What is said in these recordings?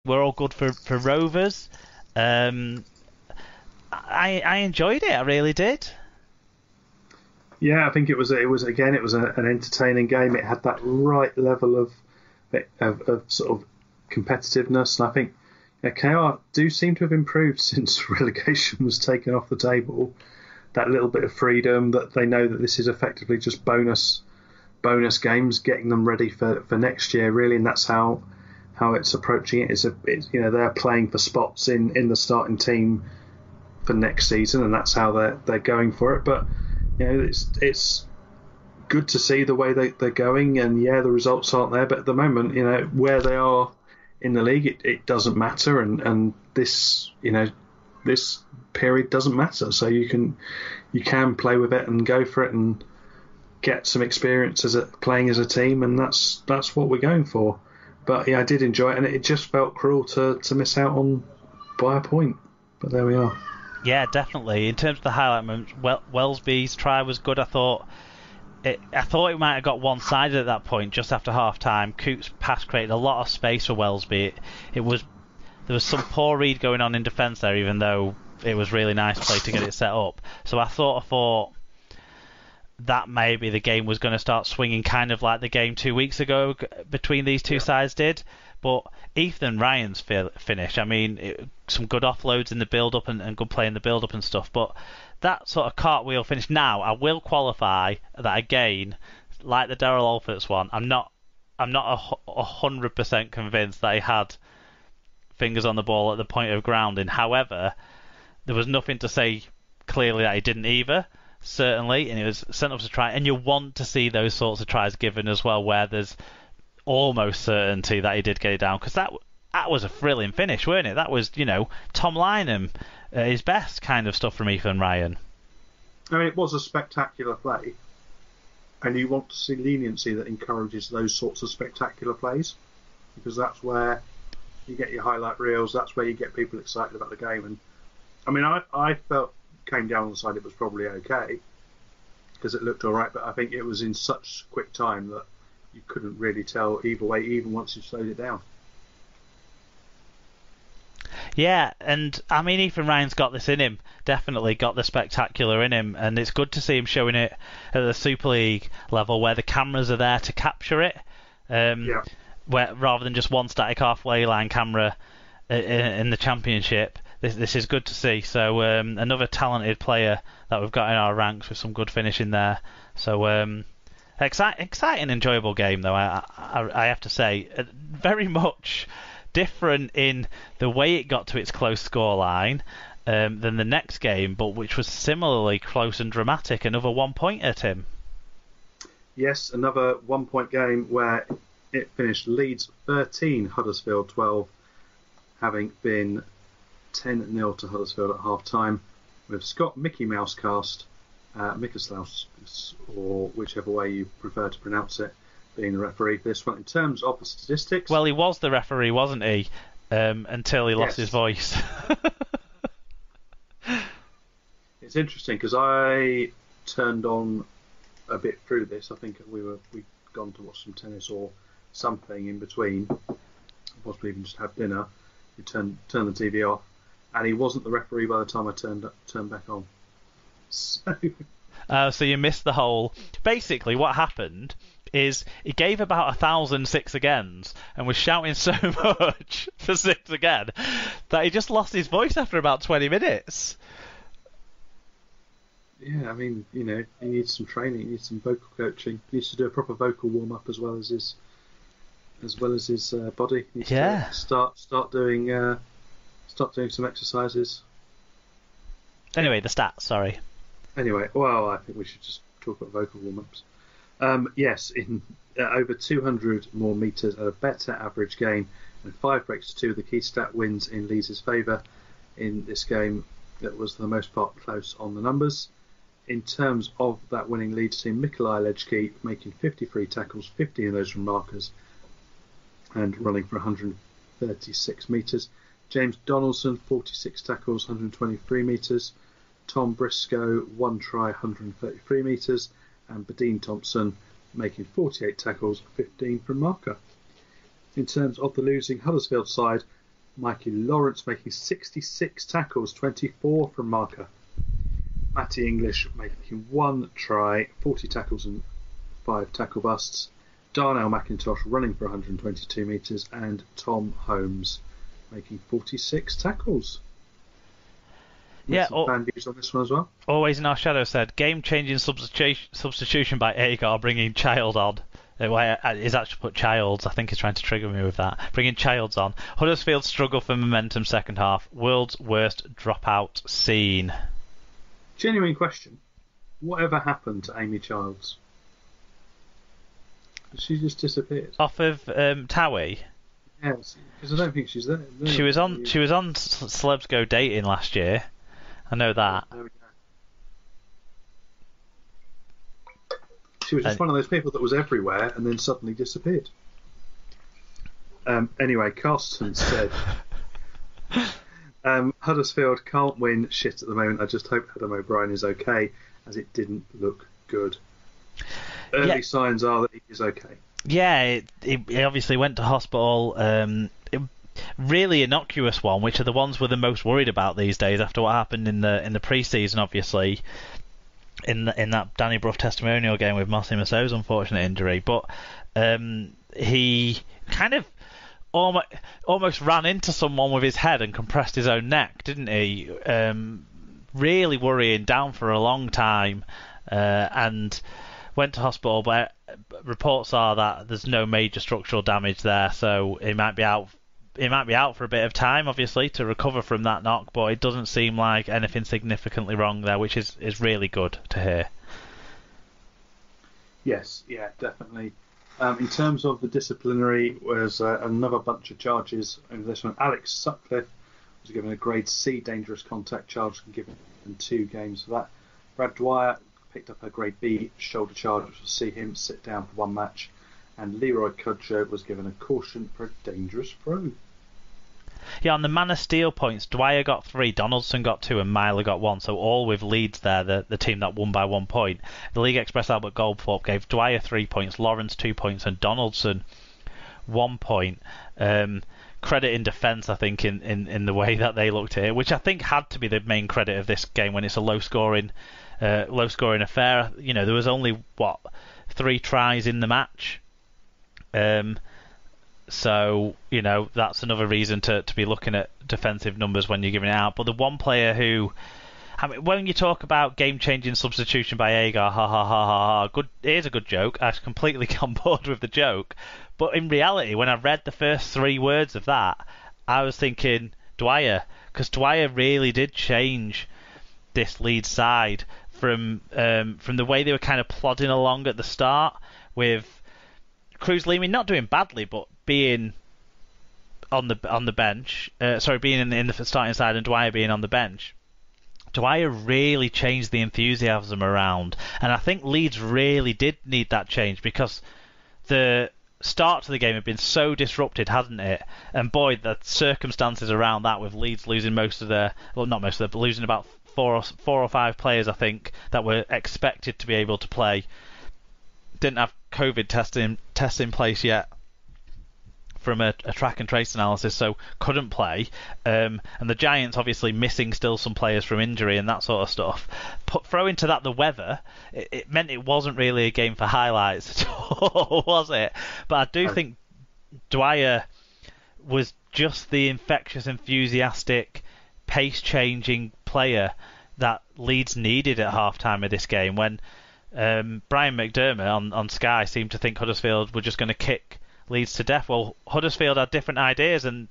were all good for Rovers. I enjoyed it. I really did. Yeah, I think it was an entertaining game. It had that right level of sort of competitiveness, and I think KR do seem to have improved since relegation was taken off the table. That little bit of freedom, that they know that this is effectively just bonus games, getting them ready for next year, really, and that's how it's approaching it. They're playing for spots in the starting team for next season, and that's how they're going for it. But it's good to see the way they're going, and the results aren't there, but at the moment, where they are in the league, it doesn't matter, and this period doesn't matter. So you can play with it and go for it and get some experience playing as a team, and that's what we're going for. But I did enjoy it, and it just felt cruel to miss out on by a point. But there we are. Yeah, definitely. In terms of the highlight moments, Wellesby's try was good. I thought it might have got one-sided at that point, just after half-time. Coote's pass created a lot of space for Wellesby. There was some poor read going on in defence there, even though it was really nice play to get it set up. So I thought that maybe the game was going to start swinging, kind of like the game 2 weeks ago between these two sides did. But Ethan Ryan's finish, some good offloads in the build-up and good play in the build-up and stuff. But that sort of cartwheel finish. Now, I will qualify that again, like the Daryl Alfort's one. I'm not 100% convinced that he had fingers on the ball at the point of grounding. However, there was nothing to say clearly that he didn't either. Certainly, and it was sent up to try. And you want to see those sorts of tries given as well, where there's almost certainty that he did get it down, because that was a thrilling finish, weren't it? That was, Tom Lynham, his best kind of stuff from Ethan Ryan. It was a spectacular play, and you want to see leniency that encourages those sorts of spectacular plays, because that's where you get your highlight reels, that's where you get people excited about the game. And I felt, came down on the side it was probably okay, because it looked all right, but I think it was in such quick time that you couldn't really tell either way, even once you slowed it down. Yeah, and Ethan Ryan's got this in him, definitely got the spectacular in him, and it's good to see him showing it at the Super League level where the cameras are there to capture it, where rather than just one static halfway line camera in the Championship. This is good to see. So another talented player that we've got in our ranks with some good finishing there. So exciting, enjoyable game though. I have to say, very much different in the way it got to its close scoreline than the next game, but which was similarly close and dramatic. Another 1 pointer, Tim. Yes, another 1 point game where it finished Leeds 13, Huddersfield 12, having been 10-0 to Huddersfield at half time, with Scott Mickey Mouse cast, Mickeslaus, or whichever way you prefer to pronounce it, being the referee for this one. In terms of the statistics... Well, he was the referee, wasn't he? Until he lost his voice. It's interesting, because I turned on a bit through this. I think we'd gone to watch some tennis or something in between, possibly even just have dinner. We turned the TV off, and he wasn't the referee by the time I turned back on. So you missed the whole... Basically, what happened is he gave about 1,000 six agains and was shouting so much for six again that he just lost his voice after about 20 minutes. Yeah, he needs some training, he needs some vocal coaching, he needs to do a proper vocal warm-up as well as his body. He needs to start doing some exercises. Anyway, the stats, sorry. Anyway, well, I think we should just talk about vocal warm-ups. Yes, in over 200 more metres at a better average gain and 5 breaks to 2, the key stat wins in Leeds' favour in this game that was for the most part close on the numbers. In terms of that winning Leeds team, Mikolaj Lejki making 53 tackles, 50 of those from markers, and running for 136 metres. James Donaldson, 46 tackles, 123 metres. Tom Briscoe, 1 try, 133 metres. And Badine Thompson making 48 tackles, 15 from marker. In terms of the losing Huddersfield side, Mikey Lawrence making 66 tackles, 24 from marker. Matty English making 1 try, 40 tackles and 5 tackle busts. Darnell McIntosh running for 122 metres, and Tom Holmes making 46 tackles. Yeah, some fan views on this one as well. Always in Our Shadow said, game-changing substitution by Agar bringing Child on. He's actually put Childs. I think he's trying to trigger me with that. Bringing Childs on. Huddersfield struggle for momentum second half. World's worst dropout scene. Genuine question. Whatever happened to Amy Childs? She just disappeared. Off of Towie? Yes, because I don't think she's there. No, She was on Celebs Go Dating last year. I know that. There we go. She was just one of those people that was everywhere and then suddenly disappeared. Anyway, Carsten said, Huddersfield can't win shit at the moment. I just hope Adam O'Brien is okay, as it didn't look good. Early signs are that he is okay. Yeah, he obviously went to hospital. Really innocuous one, which are the ones we're the most worried about these days after what happened in the pre-season, obviously, in that Danny Brough testimonial game with Mossy Masso's unfortunate injury. But he kind of almost ran into someone with his head and compressed his own neck, didn't he? Really worrying, down for a long time, and went to hospital. But reports are that there's no major structural damage there, so he might be out. He might be out for a bit of time, obviously, to recover from that knock, but it doesn't seem like anything significantly wrong there, which is really good to hear. Yes, yeah, definitely. In terms of the disciplinary, was another bunch of charges over this one. Alex Sutcliffe was given a grade C dangerous contact charge and given 2 games for that. Brad Dwyer picked up a grade B shoulder charge, which will see him sit down for 1 match. And Leroy Cudjoe was given a caution for a dangerous throw. Yeah, on the Man of Steel points, Dwyer got 3, Donaldson got 2, and Myler got 1. So all with Leeds there, the team that won by 1 point. The League Express Albert Goldthorpe gave Dwyer 3 points, Lawrence 2 points, and Donaldson 1 point. Credit in defence, I think, in the way that they looked here, which I think had to be the main credit of this game when it's a low scoring affair. You know, there was only 3 tries in the match. So, you know, that's another reason to be looking at defensive numbers when you're giving it out. But the one player who, I mean, when you talk about game-changing substitution by Agar, good, here's a good joke. I completely on board with the joke. But in reality, when I read the first 3 words of that, I was thinking Dwyer, because Dwyer really did change this Leeds side from the way they were kind of plodding along at the start, with Cruz Leamy not doing badly, but being on the bench. Being in the starting side, and Dwyer being on the bench. Dwyer really changed the enthusiasm around, and I think Leeds really did need that change, because the start to the game had been so disrupted, hadn't it? And boy, the circumstances around that, with Leeds losing losing about 4 or 5 players, I think, that were expected to be able to play. Didn't have COVID tests in place yet from a track and trace analysis, so couldn't play. And the Giants obviously missing still some players from injury and that sort of stuff. Throw into that the weather, it meant it wasn't really a game for highlights at all, was it? But I do think Dwyer was just the infectious, enthusiastic, pace-changing player that Leeds needed at half-time of this game, when Brian McDermott on Sky seemed to think Huddersfield were just going to kick Leeds to death. Well, Huddersfield had different ideas, and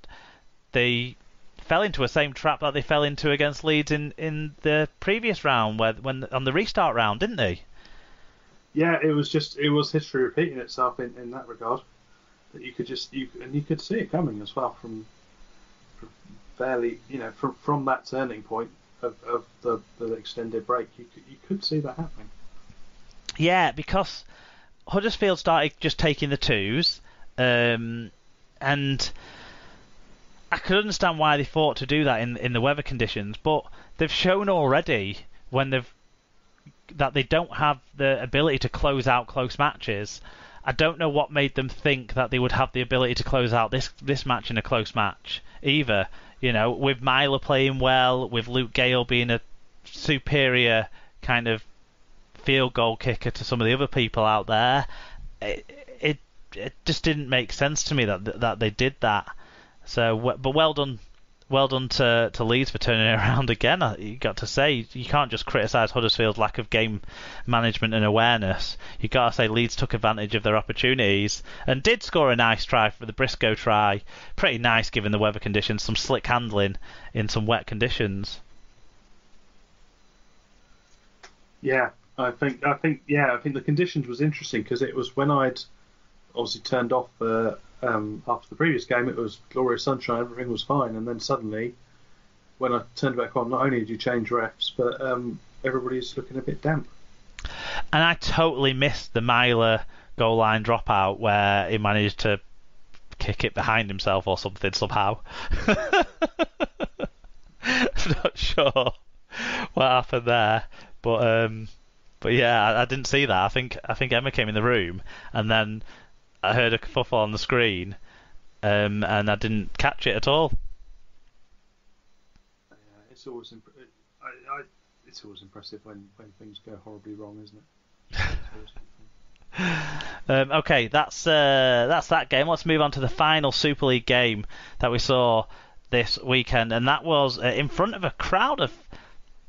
they fell into the same trap that they fell into against Leeds in the previous round, when on the restart round, didn't they? Yeah, it was history repeating itself in that regard. That you could see it coming as well from fairly, from that turning point of the extended break. You could see that happening. Yeah, because Huddersfield started just taking the twos, and I could understand why they thought to do that in the weather conditions, but they've shown already that they don't have the ability to close out close matches, I don't know what made them think that they would have the ability to close out this match in a close match either. You know, with Myler playing well, with Luke Gale being a superior kind of field goal kicker to some of the other people out there, it just didn't make sense to me that they did that. So, but well done to Leeds for turning it around again. You got to say, you can't just criticise Huddersfield's lack of game management and awareness. You got to say Leeds took advantage of their opportunities and did score a nice try for the Briscoe try. Pretty nice given the weather conditions, some slick handling in some wet conditions. Yeah, I think the conditions was interesting because it was when I'd obviously turned off after the previous game. It was glorious sunshine, everything was fine, and then suddenly, when I turned back on, not only did you change refs, but everybody's looking a bit damp. And I totally missed the Myler goal line dropout where he managed to kick it behind himself or something somehow. I'm not sure what happened there, but yeah, I didn't see that. I think Emma came in the room, and then I heard a kerfuffle on the screen, and I didn't catch it at all. Yeah, it's always it's always impressive when things go horribly wrong, isn't it? Okay, that's that game. Let's move on to the final Super League game that we saw this weekend, and that was in front of a crowd of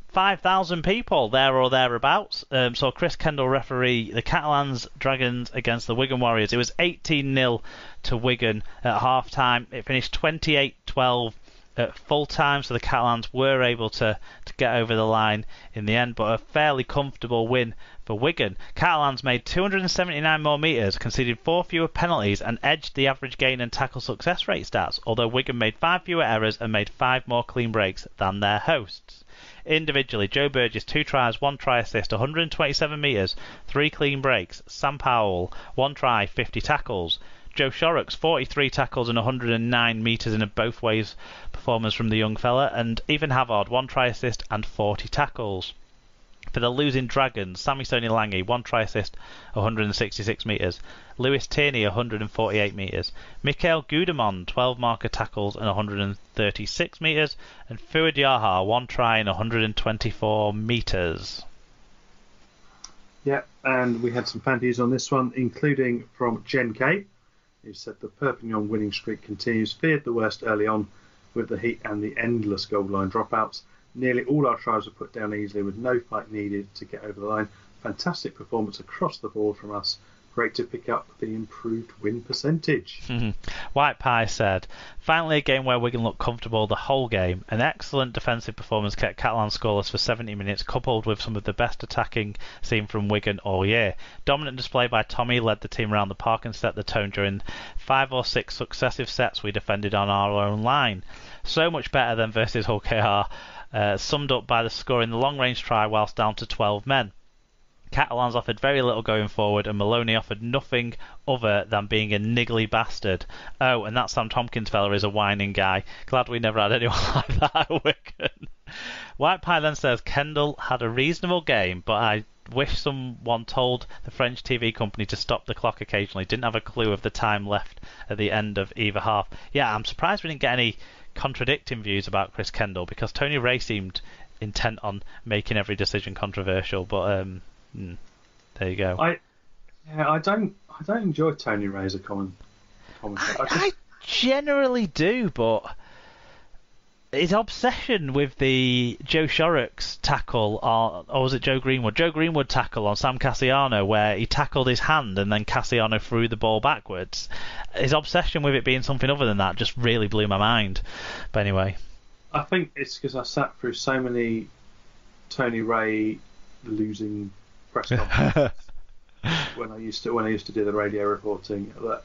5,000 people there or thereabouts. So Chris Kendall referee the Catalans Dragons against the Wigan Warriors. It was 18-0 to Wigan at half time. It finished 28-12 at full time, so the Catalans were able to get over the line in the end, but a fairly comfortable win for Wigan. Catalans made 279 more metres, conceded 4 fewer penalties, and edged the average gain and tackle success rate stats, although Wigan made 5 fewer errors and made 5 more clean breaks than their hosts. Individually, Joe Burgess 2 tries, 1 try assist, 127 metres, 3 clean breaks. Sam Powell 1 try, 50 tackles. Joe Shorrocks 43 tackles and 109 metres in a both ways performance from the young fella, and Ethan Havard 1 try assist and 40 tackles. For the losing Dragons, Sammy Stoney Lange 1 try assist, 166 metres. Lewis Tierney 148 metres. Mikael Gudemond 12 marker tackles and 136 metres, and Fuad Yahar 1 try and 124 metres. Yeah, and we had some fan views on this one, including from Jen K, who said the Perpignan winning streak continues, feared the worst early on with the heat and the endless goal line dropouts. Nearly all our tries were put down easily with no fight needed to get over the line. Fantastic performance across the board from us. Great to pick up the improved win percentage. White Pie said, finally a game where Wigan looked comfortable the whole game. An excellent defensive performance kept Catalan scoreless for 70 minutes, coupled with some of the best attacking seen from Wigan all year. Dominant display by Tommy led the team around the park and set the tone during 5 or 6 successive sets we defended on our own line. So much better than versus Hull KR, summed up by the score in the long-range try whilst down to 12 men. Catalans offered very little going forward, and Maloney offered nothing other than being a niggly bastard. Oh, and that Sam Tompkins fella is a whining guy. Glad we never had anyone like that at Wigan. White Pie then says, Kendall had a reasonable game, but I wish someone told the French TV company to stop the clock occasionally. Didn't have a clue of the time left at the end of either half. Yeah, I'm surprised we didn't get any contradicting views about Chris Kendall, because Tony Ray seemed intent on making every decision controversial, but there you go. I don't enjoy Tony Ray as a commentator. I generally do, but his obsession with the Joe Shorrocks tackle, or was it Joe Greenwood? Joe Greenwood tackle on Sam Cassiano, where he tackled his hand and then Cassiano threw the ball backwards. His obsession with it being something other than that just really blew my mind. But anyway, I think it's because I sat through so many Tony Ray losing press conferences when I used to do the radio reporting, that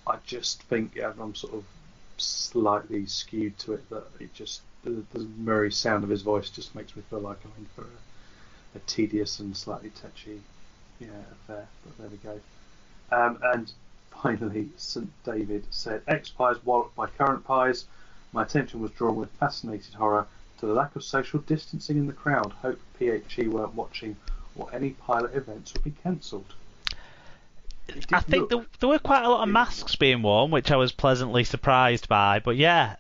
I just think I'm sort of slightly skewed to it, that it just the merry sound of his voice just makes me feel like I'm in for a tedious and slightly touchy affair, but there we go. And finally, St David said, ex-Pies walloped by current Pies. My attention was drawn with fascinated horror to the lack of social distancing in the crowd. Hope PHE weren't watching or any pilot events would be cancelled. I think there were quite a lot of masks being worn, which I was pleasantly surprised by. But yeah,